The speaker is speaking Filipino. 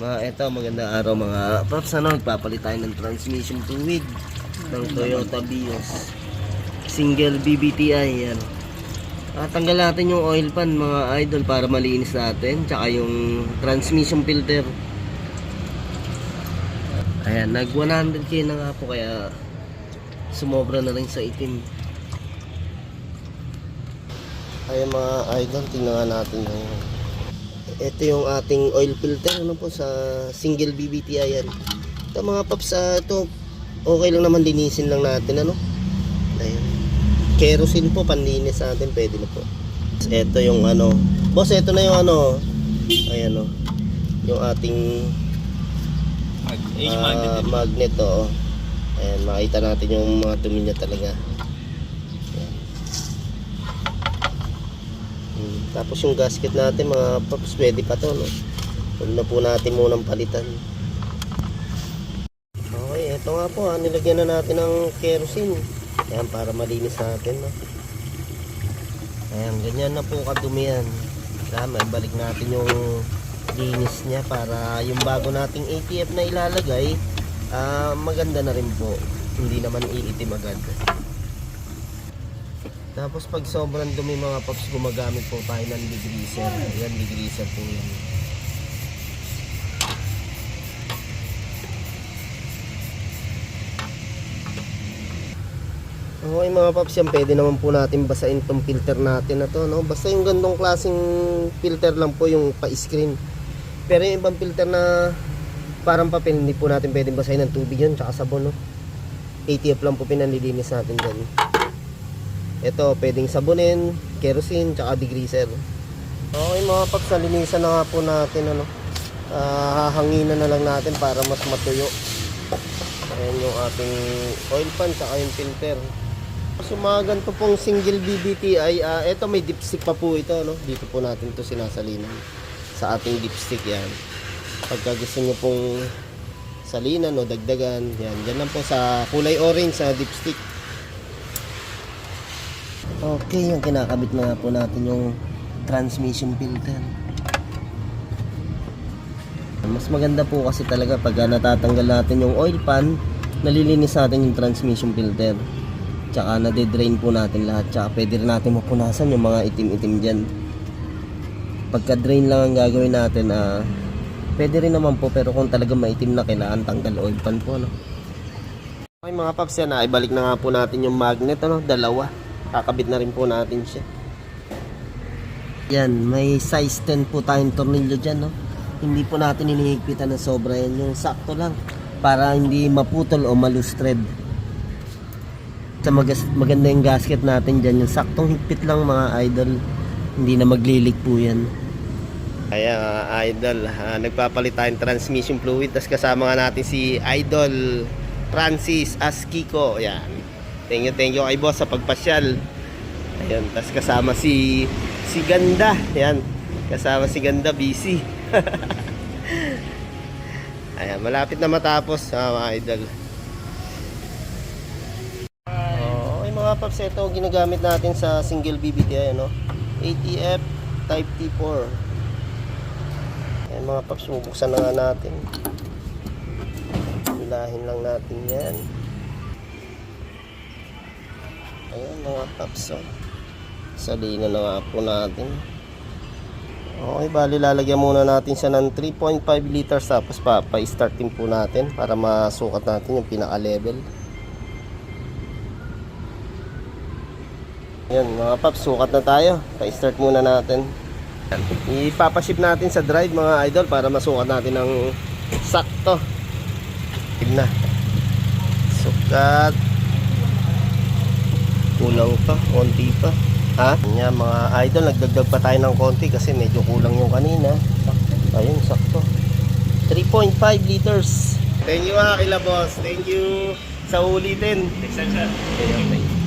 Ito, magandang araw mga paps. Nagpapalit tayo ng transmission fluid ng Toyota Vios. Single BBTI yan. Tanggal natin yung oil pan mga idol para malinis natin. Tsaka yung transmission filter. Ayan, nag 100k na nga po kaya sumobra na rin sa itim. Ayan mga idol, tingnan natin yung ito yung ating oil filter po sa single BBTI yan. Ito mga paps, ito okay lang naman, linisin lang natin Ayan. Kerosene po panlinis sa atin, pwede na po. Ito yung boss, ito na yung ayan yung ating magnet Ayan, makita natin yung mga dumi niya talaga. Tapos yung gasket natin mga paps, pwede pa to Huwag na po natin munang palitan. Okay, eto nga po nilagyan na natin ng kerosene. Ayan, para malinis natin Ayan, ganyan na po kadumi yan. May balik natin yung linis niya para yung bago nating ATF na ilalagay maganda na rin po, hindi naman iitim agad. Tapos pag sobrang dumi mga paps, gumagamit po tayo ng degreaser. Ayan, degreaser po yan. Okay mga paps, yan pwede naman po natin basahin tong filter natin na to Basta yung gandong klaseng filter lang po yung pa-screen. Pero yung ibang filter na parang papel, hindi po natin pwedeng basahin ng tubig yun tsaka sabon ATF lang po pinanlilinis natin dyan. Ito, pwedeng sabunin, kerosene, tsaka degreaser. Okay mga paps, nalinisan na nga po natin hahanginan na lang natin para mas matuyo. Ayan yung ating oil pan, tsaka yung filter. So mga ganito pong single BBTI, ito may dipstick pa po ito Dito po natin to sinasalinan sa ating dipstick yan. Pagka gusto nyo pong salinan o dagdagan, yan, dyan lang po sa kulay orange sa dipstick. Okay, yung kinakabit na nga po natin yung transmission filter. Mas maganda po kasi talaga pag natatanggal natin yung oil pan, nalilinis natin yung transmission filter. Tsaka nade-drain po natin lahat. Tsaka pwede rin natin mapunasan yung mga itim-itim dyan. Pagka drain lang ang gagawin natin, pwede rin naman po, pero kung talaga maitim na, kailangan tanggal oil pan po Okay mga paps, yan ibalik na nga po natin yung magnet dalawa. Kakabit na rin po natin siya. Yan, may size 10 po tayong tornilyo dyan Hindi po natin inihigpitan ng sobra yan. Yung sakto lang para hindi maputol o malustred. Sa maganda yung gasket natin dyan, yung saktong higpit lang mga idol, hindi na maglilik po yan. Kaya idol, nagpapalit tayong transmission fluid. Tapos kasama nga natin si Idol Francis Askiko. Yan, thank you kay boss sa pagpasyal. Ayun, tas kasama si Ganda. Yan, kasama si Ganda, busy. Ayan, malapit na matapos mga idol. Okay mga paps, ito ginagamit natin sa single BBTI ATF Type T4. Ayan mga paps, bubuksan na nga natin. Hilahin lang natin yan. Ayan mga paps, salina na nga po natin. Okay, bali lalagyan muna natin siya ng 3.5 liters, tapos pa-start din po natin para masukat natin yung pinaka-level. Ayan mga paps, sukat na tayo. Pa-start muna natin. Ipapaship natin sa drive mga idol para masukat natin ng sakto. Tignan na. Sukat. Kulang pa, konti pa. Yan mga idol, nagdagdag pa tayo ng konti kasi medyo kulang yung kanina. Ayun, sakto. 3.5 liters. Thank you kila boss. Thank you sa ulitin. Thanks, sir.